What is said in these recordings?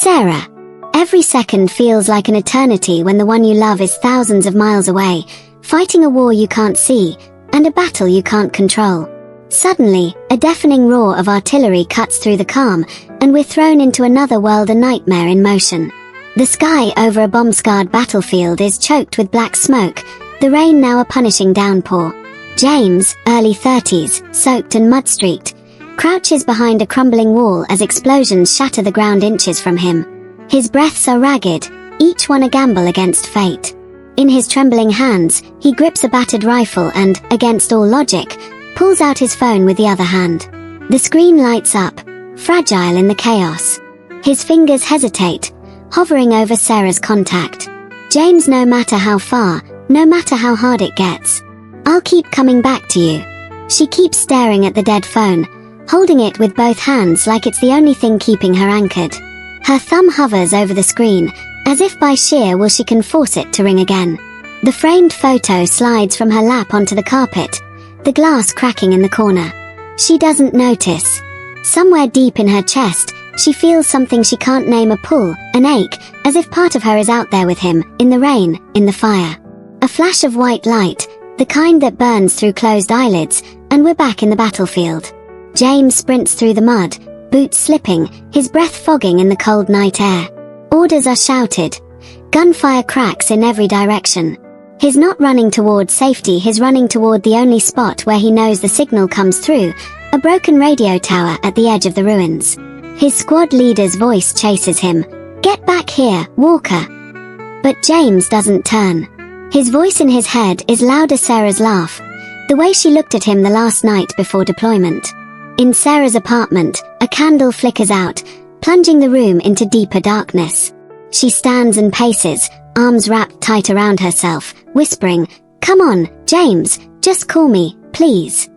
Sarah. Every second feels like an eternity when the one you love is thousands of miles away, fighting a war you can't see, and a battle you can't control. Suddenly, a deafening roar of artillery cuts through the calm, and we're thrown into another world, a nightmare in motion. The sky over a bomb-scarred battlefield is choked with black smoke, the rain now a punishing downpour. James, early 30s, soaked and mud-streaked, crouches behind a crumbling wall as explosions shatter the ground inches from him. His breaths are ragged, each one a gamble against fate. In his trembling hands, he grips a battered rifle and, against all logic, pulls out his phone with the other hand. The screen lights up, fragile in the chaos. His fingers hesitate, hovering over Sarah's contact. James, no matter how far, no matter how hard it gets, I'll keep coming back to you. She keeps staring at the dead phone, holding it with both hands like it's the only thing keeping her anchored. Her thumb hovers over the screen, as if by sheer will she can force it to ring again. The framed photo slides from her lap onto the carpet, the glass cracking in the corner. She doesn't notice. Somewhere deep in her chest, she feels something she can't name, a pull, an ache, as if part of her is out there with him, in the rain, in the fire. A flash of white light, the kind that burns through closed eyelids, and we're back in the battlefield. James sprints through the mud, boots slipping, his breath fogging in the cold night air. Orders are shouted. Gunfire cracks in every direction. He's not running toward safety, he's running toward the only spot where he knows the signal comes through, a broken radio tower at the edge of the ruins. His squad leader's voice chases him. "Get back here, Walker." But James doesn't turn. His voice in his head is louder, Sarah's laugh, the way she looked at him the last night before deployment. In Sarah's apartment, a candle flickers out, plunging the room into deeper darkness. She stands and paces, arms wrapped tight around herself, whispering, "Come on, James, just call me, please."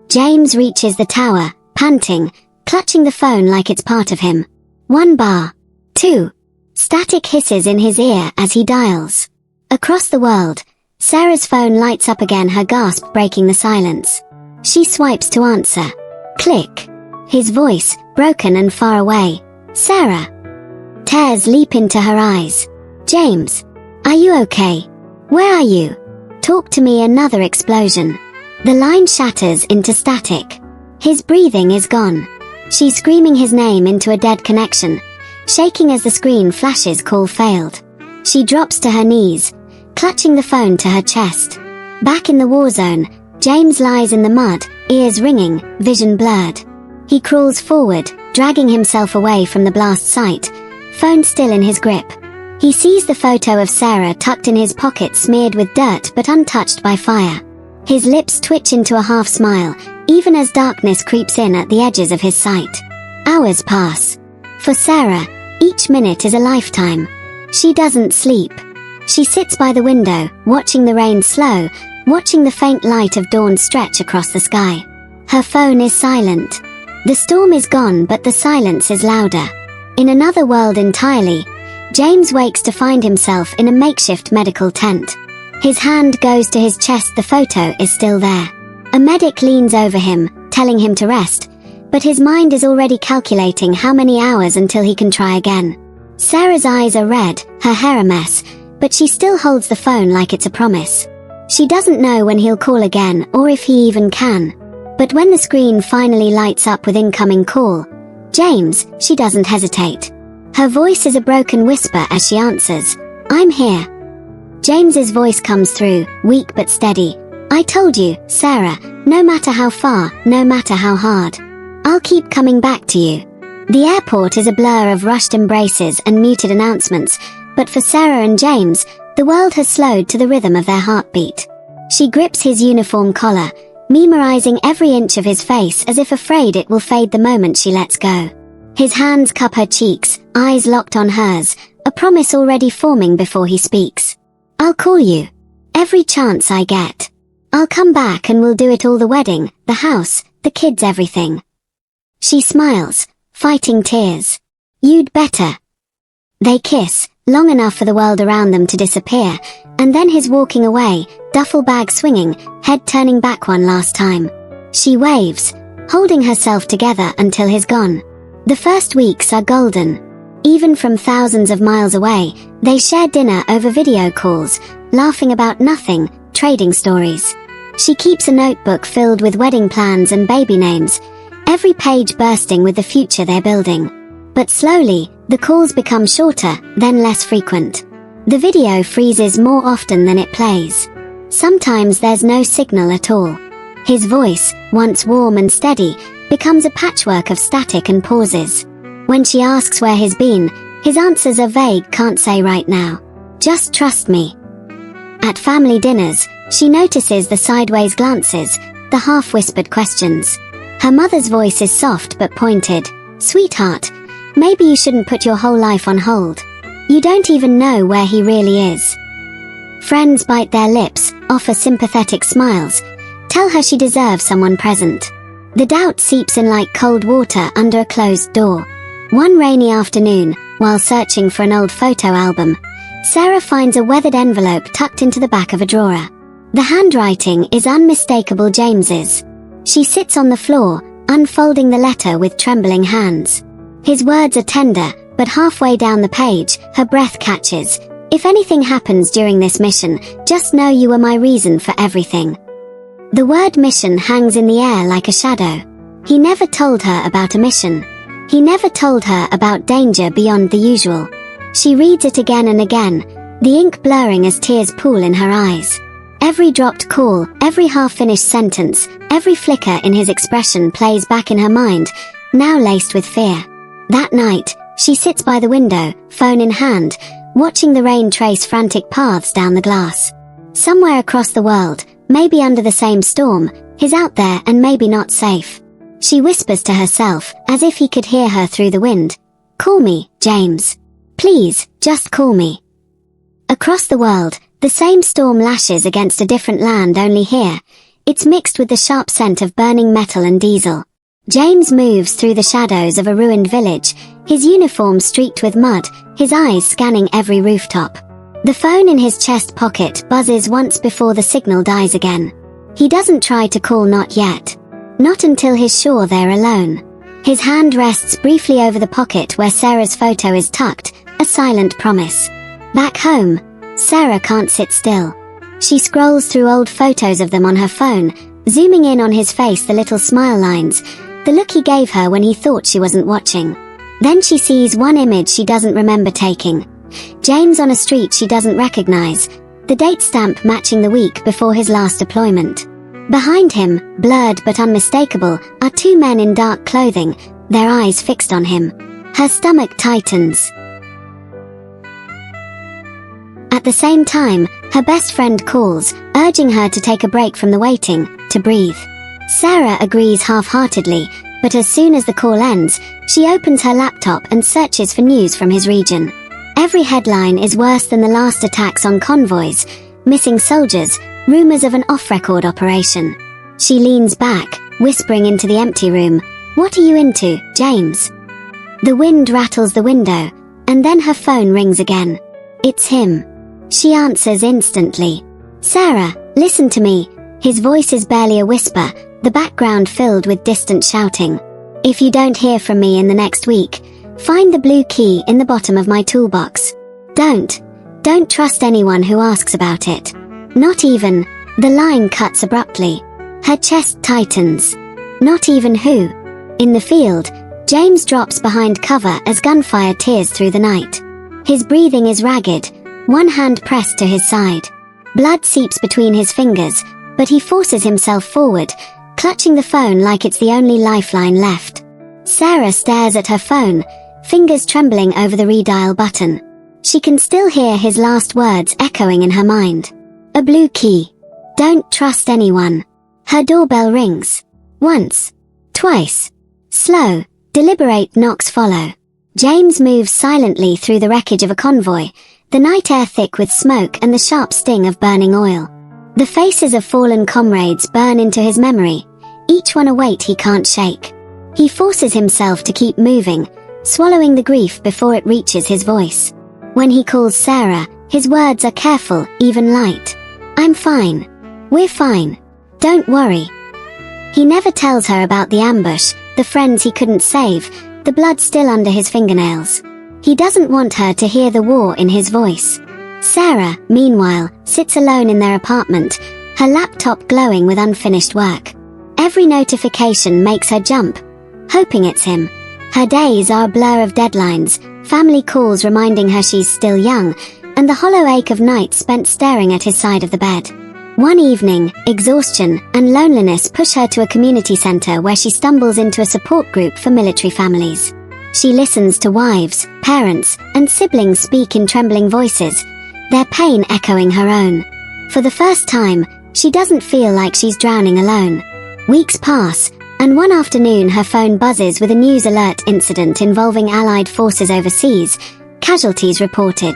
James reaches the tower, panting, clutching the phone like it's part of him. 1 bar. 2. Static hisses in his ear as he dials. Across the world, Sarah's phone lights up again, her gasp breaking the silence. She swipes to answer. Click. His voice, broken and far away. "Sarah." Tears leap into her eyes. "James, are you okay? Where are you? Talk to me." Another explosion. The line shatters into static. His breathing is gone. She's screaming his name into a dead connection, shaking as the screen flashes call failed. She drops to her knees, clutching the phone to her chest. Back in the war zone, James lies in the mud, ears ringing, vision blurred. He crawls forward, dragging himself away from the blast site, phone still in his grip. He sees the photo of Sarah tucked in his pocket, smeared with dirt but untouched by fire. His lips twitch into a half smile, even as darkness creeps in at the edges of his sight. Hours pass. For Sarah, each minute is a lifetime. She doesn't sleep. She sits by the window, watching the rain slow, watching the faint light of dawn stretch across the sky. Her phone is silent. The storm is gone, but the silence is louder. In another world entirely, James wakes to find himself in a makeshift medical tent. His hand goes to his chest, the photo is still there. A medic leans over him, telling him to rest, but his mind is already calculating how many hours until he can try again. Sarah's eyes are red, her hair a mess, but she still holds the phone like it's a promise. She doesn't know when he'll call again or if he even can. But when the screen finally lights up with incoming call, James, she doesn't hesitate. Her voice is a broken whisper as she answers, "I'm here." James's voice comes through, weak but steady. "I told you, Sarah, no matter how far, no matter how hard, I'll keep coming back to you." The airport is a blur of rushed embraces and muted announcements, but for Sarah and James, the world has slowed to the rhythm of their heartbeat. She grips his uniform collar, memorizing every inch of his face as if afraid it will fade the moment she lets go. His hands cup her cheeks, eyes locked on hers, a promise already forming before he speaks. "I'll call you. Every chance I get. I'll come back and we'll do it all, the wedding, the house, the kids, everything." She smiles, fighting tears. "You'd better." They kiss, long enough for the world around them to disappear, and then he's walking away, duffel bag swinging, head turning back one last time. She waves, holding herself together until he's gone. The first weeks are golden. Even from thousands of miles away, they share dinner over video calls, laughing about nothing, trading stories. She keeps a notebook filled with wedding plans and baby names, every page bursting with the future they're building. But slowly, the calls become shorter, then less frequent. The video freezes more often than it plays. Sometimes there's no signal at all. His voice, once warm and steady, becomes a patchwork of static and pauses. When she asks where he's been, his answers are vague, can't say right now. Just trust me. At family dinners, she notices the sideways glances, the half-whispered questions. Her mother's voice is soft but pointed. Sweetheart, maybe you shouldn't put your whole life on hold. You don't even know where he really is. Friends bite their lips, offer sympathetic smiles, tell her she deserves someone present. The doubt seeps in like cold water under a closed door. One rainy afternoon, while searching for an old photo album, Sarah finds a weathered envelope tucked into the back of a drawer. The handwriting is unmistakable James's. She sits on the floor, unfolding the letter with trembling hands. His words are tender, but halfway down the page, her breath catches. If anything happens during this mission, just know you were my reason for everything. The word mission hangs in the air like a shadow. He never told her about a mission. He never told her about danger beyond the usual. She reads it again and again, the ink blurring as tears pool in her eyes. Every dropped call, every half-finished sentence, every flicker in his expression plays back in her mind, now laced with fear. That night, she sits by the window, phone in hand, watching the rain trace frantic paths down the glass. Somewhere across the world, maybe under the same storm, he's out there and maybe not safe. She whispers to herself, as if he could hear her through the wind. Call me, James. Please, just call me. Across the world, the same storm lashes against a different land, only here, it's mixed with the sharp scent of burning metal and diesel. James moves through the shadows of a ruined village, his uniform streaked with mud, his eyes scanning every rooftop. The phone in his chest pocket buzzes once before the signal dies again. He doesn't try to call, not yet. Not until he's sure they're alone. His hand rests briefly over the pocket where Sarah's photo is tucked, a silent promise. Back home, Sarah can't sit still. She scrolls through old photos of them on her phone, zooming in on his face, the little smile lines, the look he gave her when he thought she wasn't watching. Then she sees one image she doesn't remember taking. James on a street she doesn't recognize, the date stamp matching the week before his last deployment. Behind him, blurred but unmistakable, are two men in dark clothing, their eyes fixed on him. Her stomach tightens. At the same time, her best friend calls, urging her to take a break from the waiting, to breathe. Sarah agrees half-heartedly, but as soon as the call ends, she opens her laptop and searches for news from his region. Every headline is worse than the last attacks on convoys, missing soldiers, rumors of an off-record operation. She leans back, whispering into the empty room, "What are you into, James?" The wind rattles the window, and then her phone rings again. It's him. She answers instantly. "Sarah, listen to me." His voice is barely a whisper, the background filled with distant shouting. "If you don't hear from me in the next week, find the blue key in the bottom of my toolbox. Don't trust anyone who asks about it. Not even," the line cuts abruptly. Her chest tightens. "Not even who?" In the field, James drops behind cover as gunfire tears through the night. His breathing is ragged, one hand pressed to his side. Blood seeps between his fingers, but he forces himself forward, clutching the phone like it's the only lifeline left. Sarah stares at her phone, fingers trembling over the redial button. She can still hear his last words echoing in her mind. A blue key. Don't trust anyone. Her doorbell rings. Once. Twice. Slow, deliberate knocks follow. James moves silently through the wreckage of a convoy, the night air thick with smoke and the sharp sting of burning oil. The faces of fallen comrades burn into his memory, each one a weight he can't shake. He forces himself to keep moving, swallowing the grief before it reaches his voice. When he calls Sarah, his words are careful, even light. "I'm fine. We're fine. Don't worry." He never tells her about the ambush, the friends he couldn't save, the blood still under his fingernails. He doesn't want her to hear the war in his voice. Sarah, meanwhile, sits alone in their apartment, her laptop glowing with unfinished work. Every notification makes her jump, hoping it's him. Her days are a blur of deadlines, family calls reminding her she's still young, and the hollow ache of nights spent staring at his side of the bed. One evening, exhaustion and loneliness push her to a community center where she stumbles into a support group for military families. She listens to wives, parents, and siblings speak in trembling voices, their pain echoing her own. For the first time, she doesn't feel like she's drowning alone. Weeks pass, and one afternoon her phone buzzes with a news alert incident involving Allied forces overseas, casualties reported.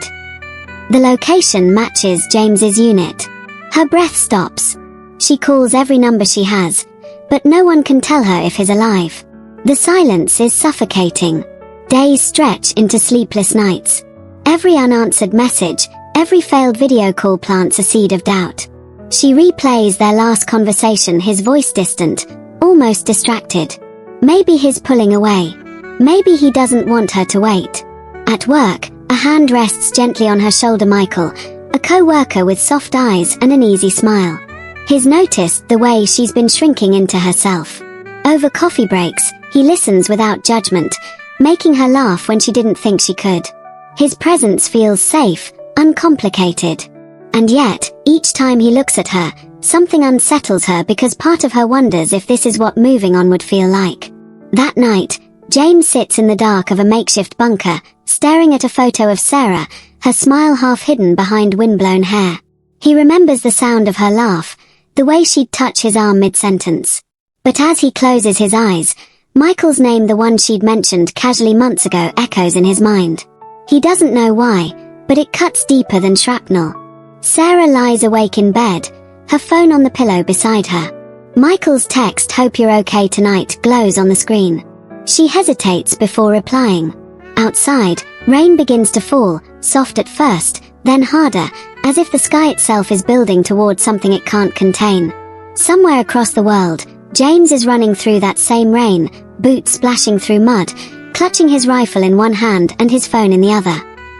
The location matches James's unit. Her breath stops. She calls every number she has, but no one can tell her if he's alive. The silence is suffocating. Days stretch into sleepless nights. Every unanswered message, every failed video call plants a seed of doubt. She replays their last conversation, his voice distant, almost distracted. Maybe he's pulling away. Maybe he doesn't want her to wait. At work, a hand rests gently on her shoulder. Michael, a co-worker with soft eyes and an easy smile. He's noticed the way she's been shrinking into herself. Over coffee breaks, he listens without judgment, making her laugh when she didn't think she could. His presence feels safe, uncomplicated. And yet, each time he looks at her, something unsettles her because part of her wonders if this is what moving on would feel like. That night, James sits in the dark of a makeshift bunker, staring at a photo of Sarah, her smile half hidden behind windblown hair. He remembers the sound of her laugh, the way she'd touch his arm mid-sentence. But as he closes his eyes, Michael's name, the one she'd mentioned casually months ago, echoes in his mind. He doesn't know why, but it cuts deeper than shrapnel. Sarah lies awake in bed, her phone on the pillow beside her. Michael's text, "Hope you're okay tonight," glows on the screen. She hesitates before replying. Outside, rain begins to fall, soft at first, then harder, as if the sky itself is building toward something it can't contain. Somewhere across the world, James is running through that same rain, boots splashing through mud, clutching his rifle in one hand and his phone in the other.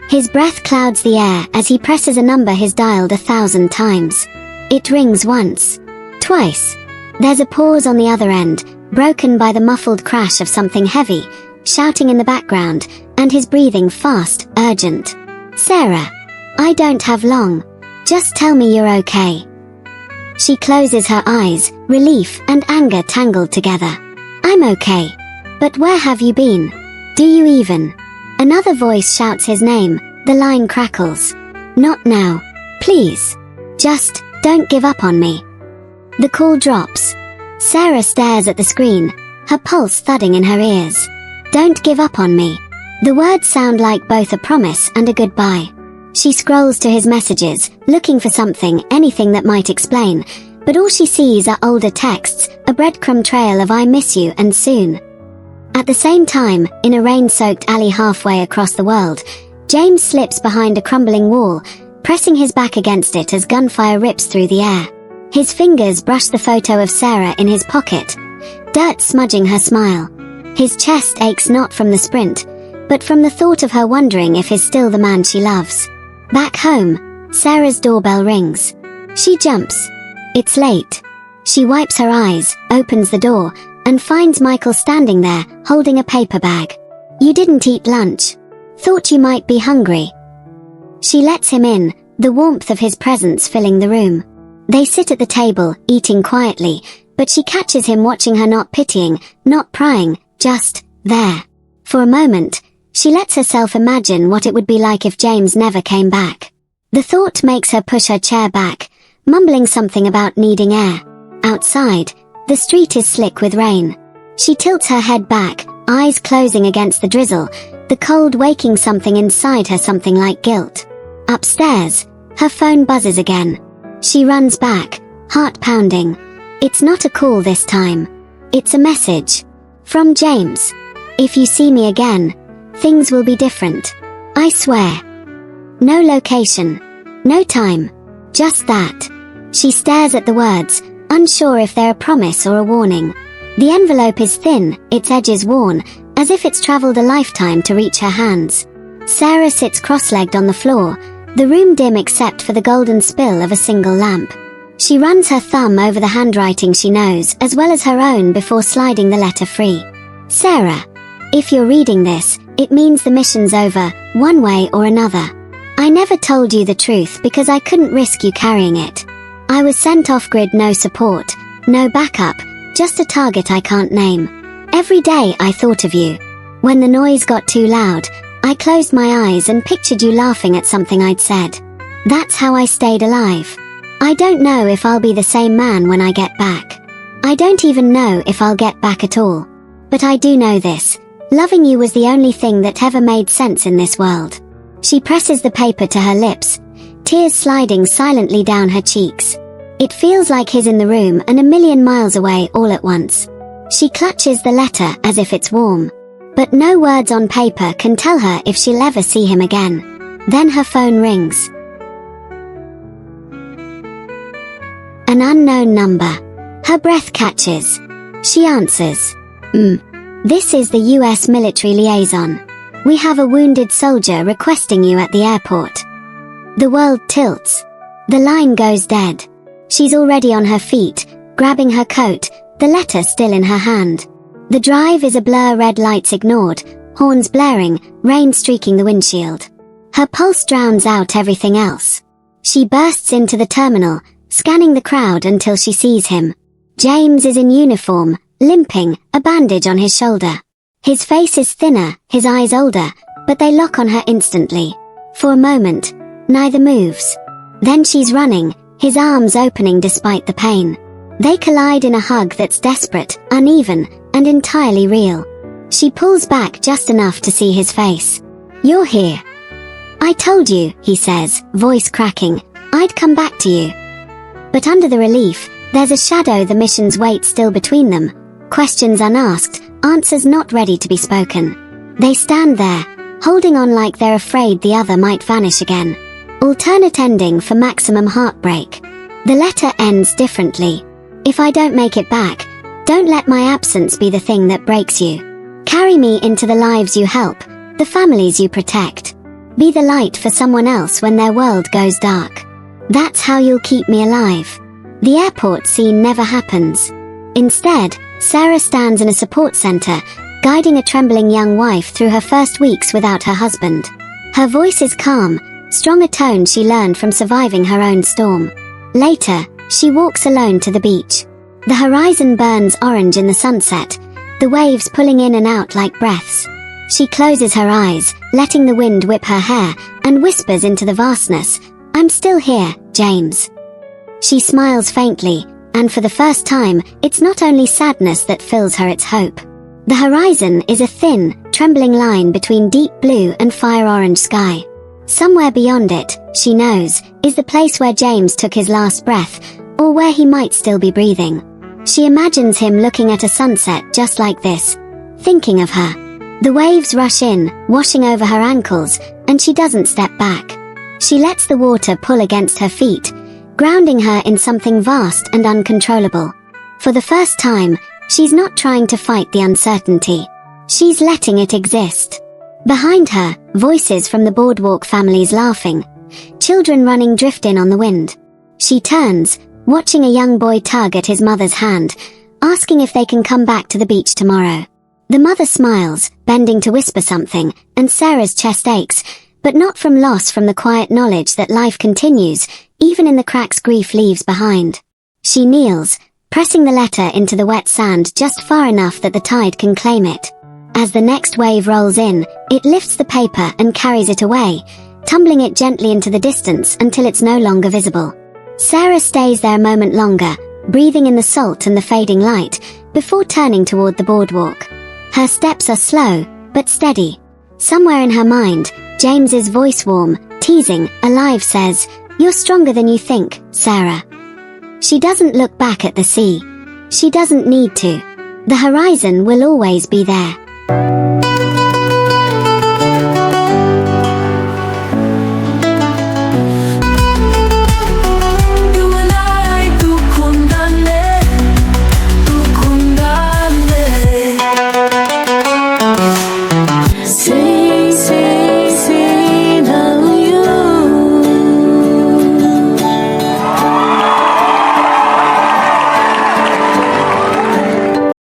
His breath clouds the air as he presses a number he's dialed 1,000 times. It rings once, twice. There's a pause on the other end, broken by the muffled crash of something heavy, shouting in the background, and his breathing fast, urgent. "Sarah, I don't have long. Just tell me you're okay." She closes her eyes, relief and anger tangled together. "I'm okay. But where have you been? Do you even?" Another voice shouts his name, the line crackles. "Not now. Please. Just, don't give up on me." The call drops. Sarah stares at the screen, her pulse thudding in her ears. "Don't give up on me." The words sound like both a promise and a goodbye. She scrolls to his messages, looking for something, anything that might explain, but all she sees are older texts, a breadcrumb trail of "I miss you" and "soon." At the same time, in a rain-soaked alley halfway across the world, James slips behind a crumbling wall, pressing his back against it as gunfire rips through the air. His fingers brush the photo of Sarah in his pocket, dirt smudging her smile. His chest aches not from the sprint, but from the thought of her wondering if he's still the man she loves. Back home, Sarah's doorbell rings. She jumps. It's late. She wipes her eyes, opens the door, and finds Michael standing there, holding a paper bag. "You didn't eat lunch. Thought you might be hungry." She lets him in, the warmth of his presence filling the room. They sit at the table, eating quietly, but she catches him watching her, not pitying, not prying, just there. For a moment, she lets herself imagine what it would be like if James never came back. The thought makes her push her chair back, mumbling something about needing air. Outside, the street is slick with rain. She tilts her head back, eyes closing against the drizzle, the cold waking something inside her, something like guilt. Upstairs, her phone buzzes again. She runs back, heart pounding. It's not a call this time. It's a message. From James. "If you see me again, things will be different. I swear." No location. No time. Just that. She stares at the words, unsure if they're a promise or a warning. The envelope is thin, its edges worn, as if it's traveled a lifetime to reach her hands. Sarah sits cross-legged on the floor, the room dim except for the golden spill of a single lamp. She runs her thumb over the handwriting she knows as well as her own before sliding the letter free. Sarah, if you're reading this, it means the mission's over, one way or another. I never told you the truth because I couldn't risk you carrying it. I was sent off-grid, no support, no backup, just a target I can't name. Every day I thought of you. When the noise got too loud, I closed my eyes and pictured you laughing at something I'd said. That's how I stayed alive. I don't know if I'll be the same man when I get back. I don't even know if I'll get back at all. But I do know this. Loving you was the only thing that ever made sense in this world. She presses the paper to her lips, tears sliding silently down her cheeks. It feels like he's in the room and a million miles away all at once. She clutches the letter as if it's warm. But no words on paper can tell her if she'll ever see him again. Then her phone rings. An unknown number. Her breath catches. She answers. This is the US military liaison. We have a wounded soldier requesting you at the airport. The world tilts. The line goes dead. She's already on her feet, grabbing her coat, the letter still in her hand. The drive is a blur, red lights ignored, horns blaring, rain streaking the windshield. Her pulse drowns out everything else. She bursts into the terminal, scanning the crowd until she sees him. James is in uniform, limping, a bandage on his shoulder. His face is thinner, his eyes older, but they lock on her instantly. For a moment, neither moves. Then she's running, his arms opening despite the pain. They collide in a hug that's desperate, uneven, and entirely real. She pulls back just enough to see his face. You're here. I told you, he says, voice cracking, I'd come back to you. But under the relief, there's a shadow, the mission's weight still between them. Questions unasked, answers not ready to be spoken. They stand there, holding on like they're afraid the other might vanish again. Alternate ending for maximum heartbreak. The letter ends differently. If I don't make it back, don't let my absence be the thing that breaks you. Carry me into the lives you help, the families you protect. Be the light for someone else when their world goes dark. That's how you'll keep me alive. The airport scene never happens. Instead, Sarah stands in a support center, guiding a trembling young wife through her first weeks without her husband. Her voice is calm, strong, a tone she learned from surviving her own storm. Later, she walks alone to the beach. The horizon burns orange in the sunset, the waves pulling in and out like breaths. She closes her eyes, letting the wind whip her hair, and whispers into the vastness, I'm still here, James. She smiles faintly, and for the first time, it's not only sadness that fills her, it's hope. The horizon is a thin, trembling line between deep blue and fire orange sky. Somewhere beyond it, she knows, is the place where James took his last breath, or where he might still be breathing. She imagines him looking at a sunset just like this, thinking of her. The waves rush in, washing over her ankles, and she doesn't step back. She lets the water pull against her feet, grounding her in something vast and uncontrollable. For the first time, she's not trying to fight the uncertainty. She's letting it exist. Behind her, voices from the boardwalk, families laughing, children running drift in on the wind. She turns, watching a young boy tug at his mother's hand, asking if they can come back to the beach tomorrow. The mother smiles, bending to whisper something, and Sarah's chest aches, but not from loss, from the quiet knowledge that life continues, even in the cracks grief leaves behind. She kneels, pressing the letter into the wet sand just far enough that the tide can claim it. As the next wave rolls in, it lifts the paper and carries it away, tumbling it gently into the distance until it's no longer visible. Sarah stays there a moment longer, breathing in the salt and the fading light, before turning toward the boardwalk. Her steps are slow, but steady. Somewhere in her mind, James's voice, warm, teasing, alive, says, "You're stronger than you think, Sarah." She doesn't look back at the sea. She doesn't need to. The horizon will always be there.